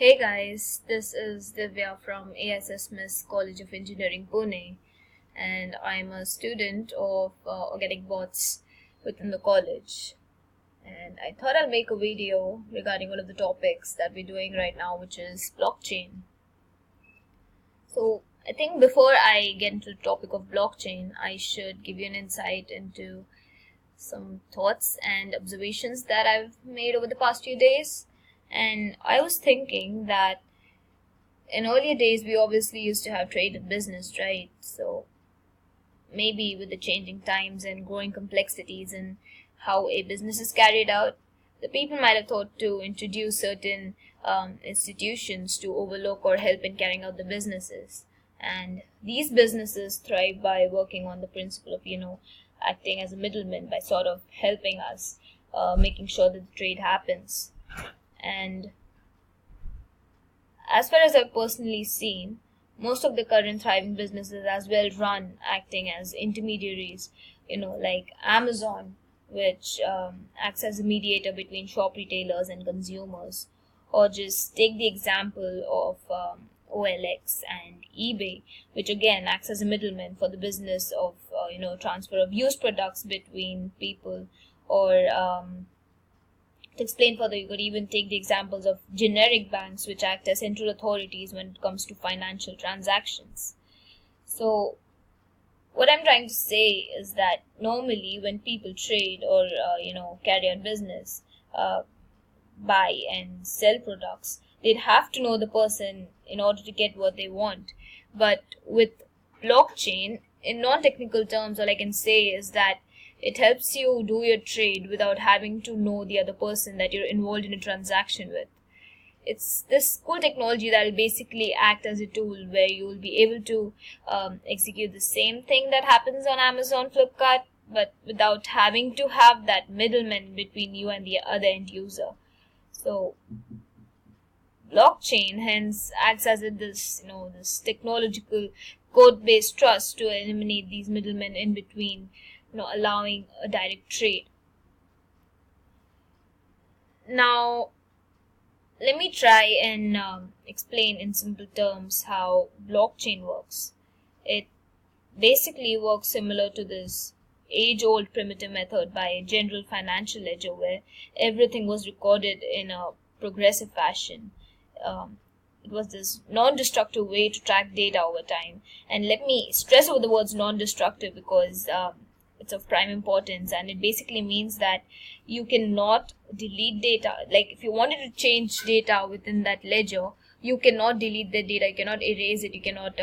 Hey guys, this is Divya from ASS Miss College of Engineering, Pune, and I'm a student of OrganicBots within the college. And I thought I'll make a video regarding one of the topics that we're doing right now, which is blockchain. So I think before I get into the topic of blockchain, I should give you an insight into some thoughts and observations that I've made over the past few days. And I was thinking that in earlier days, we obviously used to have trade and business, right? So maybe with the changing times and growing complexities in how a business is carried out, the people might have thought to introduce certain institutions to overlook or help in carrying out the businesses. And these businesses thrive by working on the principle of, acting as a middleman by sort of helping us, making sure that the trade happens. And as far as I've personally seen, most of the current thriving businesses as well run acting as intermediaries, like Amazon, which acts as a mediator between shop retailers and consumers. Or just take the example of OLX and eBay, which again acts as a middleman for the business of, transfer of used products between people. Or to explain further, you could even take the examples of generic banks, which act as central authorities when it comes to financial transactions. So, what I'm trying to say is that normally when people trade or, carry on business, buy and sell products, they'd have to know the person in order to get what they want. But with blockchain, in non-technical terms, all I can say is that it helps you do your trade without having to know the other person that you're involved in a transaction with. It's this cool technology that will basically act as a tool where you will be able to execute the same thing that happens on Amazon, Flipkart, but without having to have that middleman between you and the other end user. So blockchain hence acts as this technological code-based trust to eliminate these middlemen in between, allowing a direct trade. Now, let me try and explain in simple terms how blockchain works. It basically works similar to this age-old primitive method by a general financial ledger where everything was recorded in a progressive fashion. It was this non-destructive way to track data over time. And let me stress over the words non-destructive because it's of prime importance, and it basically means that you cannot delete data. Like if you wanted to change data within that ledger, you cannot delete the data, you cannot erase it, you cannot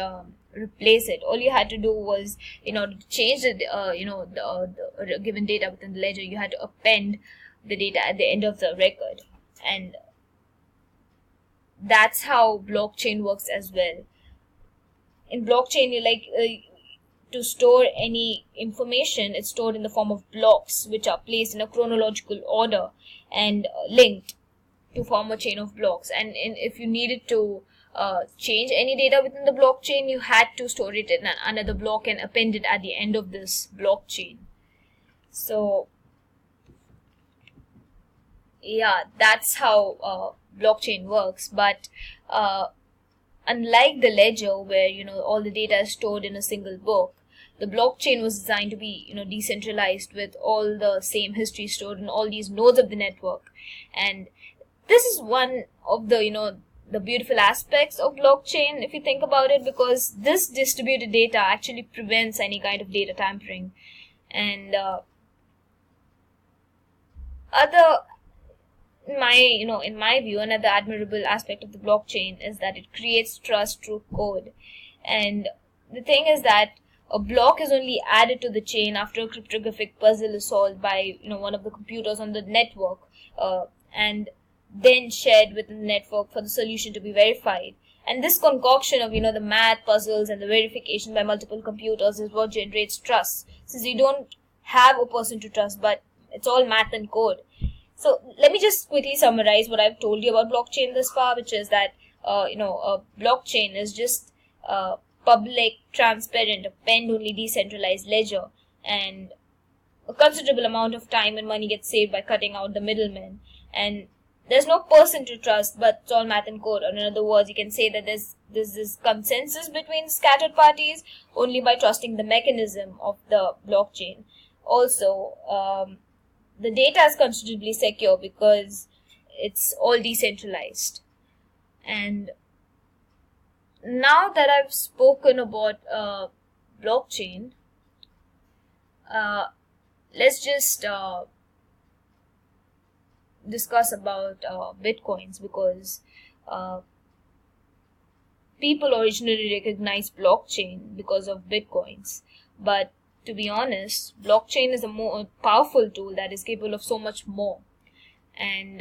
replace it. All you had to do was, in order to change the given data within the ledger, you had to append the data at the end of the record. And that's how blockchain works as well. In blockchain, to store any information, it's stored in the form of blocks, which are placed in a chronological order and linked to form a chain of blocks. And if you needed to change any data within the blockchain, you had to store it in another block and append it at the end of this blockchain. So, yeah, that's how blockchain works. But unlike the ledger where all the data is stored in a single book, the blockchain was designed to be decentralized with all the same history stored in all these nodes of the network. And this is one of the the beautiful aspects of blockchain, if you think about it, because this distributed data actually prevents any kind of data tampering. And in my view, another admirable aspect of the blockchain is that it creates trust through code. And the thing is that a block is only added to the chain after a cryptographic puzzle is solved by one of the computers on the network, and then shared within the network for the solution to be verified. And this concoction of the math puzzles and the verification by multiple computers is what generates trust, since you don't have a person to trust, but it's all math and code. So let me just quickly summarize what I've told you about blockchain thus far, which is that a blockchain is just public, transparent, append-only decentralized ledger, and a considerable amount of time and money gets saved by cutting out the middlemen. And there's no person to trust, but it's all math and code. Or in other words, you can say that there's this consensus between scattered parties only by trusting the mechanism of the blockchain. Also, the data is considerably secure because it's all decentralized. And now that I've spoken about blockchain, let's just discuss about bitcoins, because people originally recognized blockchain because of bitcoins, but to be honest, blockchain is a more powerful tool that is capable of so much more. And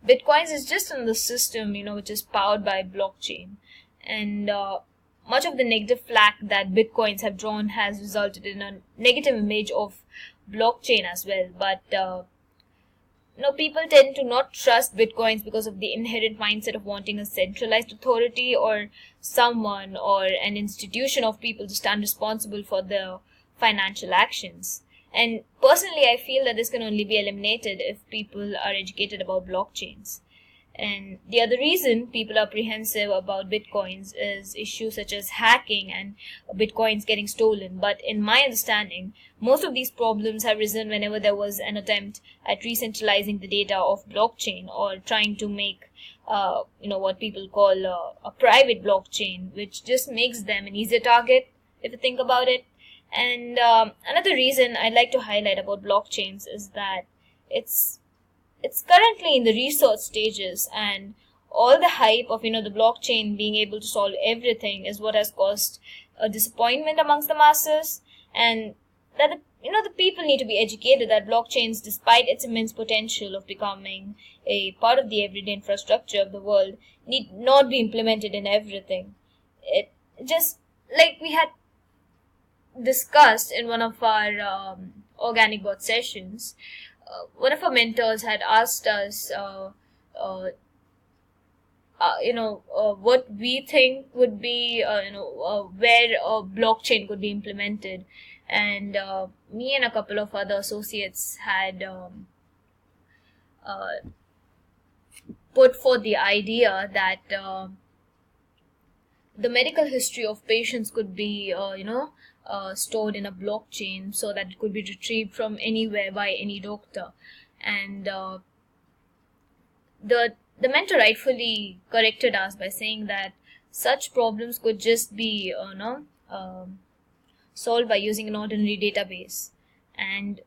bitcoins is just another system, which is powered by blockchain. And much of the negative flack that bitcoins have drawn has resulted in a negative image of blockchain as well. But people tend to not trust bitcoins because of the inherent mindset of wanting a centralized authority or someone or an institution of people to stand responsible for their financial actions. And personally, I feel that this can only be eliminated if people are educated about blockchains. And the other reason people are apprehensive about bitcoins is issues such as hacking and bitcoins getting stolen. But in my understanding, most of these problems have risen whenever there was an attempt at re-centralizing the data of blockchain, or trying to make what people call a private blockchain, which just makes them an easier target if you think about it. And another reason I'd like to highlight about blockchains is that it's currently in the research stages, and all the hype of the blockchain being able to solve everything is what has caused a disappointment amongst the masses, and that the people need to be educated that blockchains, despite its immense potential of becoming a part of the everyday infrastructure of the world, need not be implemented in everything. It just, like we had discussed in one of our OrganicBots sessions, one of our mentors had asked us, what we think would be, where a blockchain could be implemented. And me and a couple of other associates had put forth the idea that the medical history of patients could be, stored in a blockchain so that it could be retrieved from anywhere by any doctor. And the mentor rightfully corrected us by saying that such problems could just be solved by using an ordinary database. And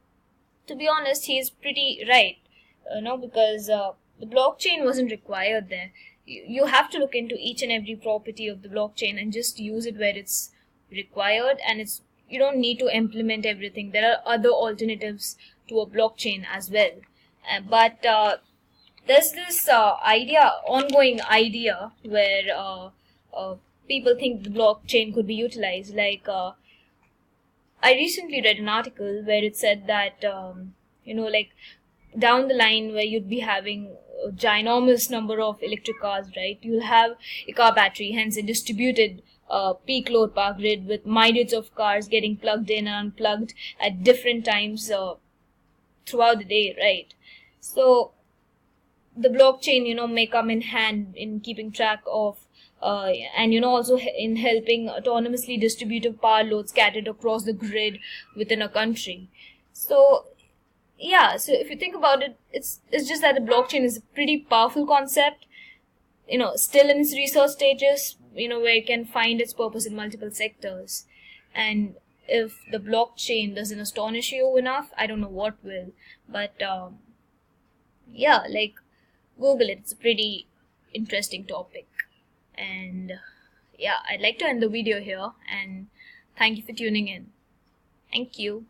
to be honest, he is pretty right, because the blockchain wasn't required there. You have to look into each and every property of the blockchain and just use it where it's required, and you don't need to implement everything. There are other alternatives to a blockchain as well. But there's this ongoing idea where people think the blockchain could be utilized. Like I recently read an article where it said that down the line, where you'd be having a ginormous number of electric cars, right? You'll have a car battery, hence a distributed peak load power grid with myriads of cars getting plugged in and unplugged at different times throughout the day, right? So the blockchain, may come in hand in keeping track of and also in helping autonomously distributed power loads scattered across the grid within a country. So yeah, so if you think about it, it's just that the blockchain is a pretty powerful concept, still in its research stages, where it can find its purpose in multiple sectors. And if the blockchain doesn't astonish you enough, I don't know what will. But Google it. It's a pretty interesting topic. And yeah, I'd like to end the video here, and thank you for tuning in. Thank you.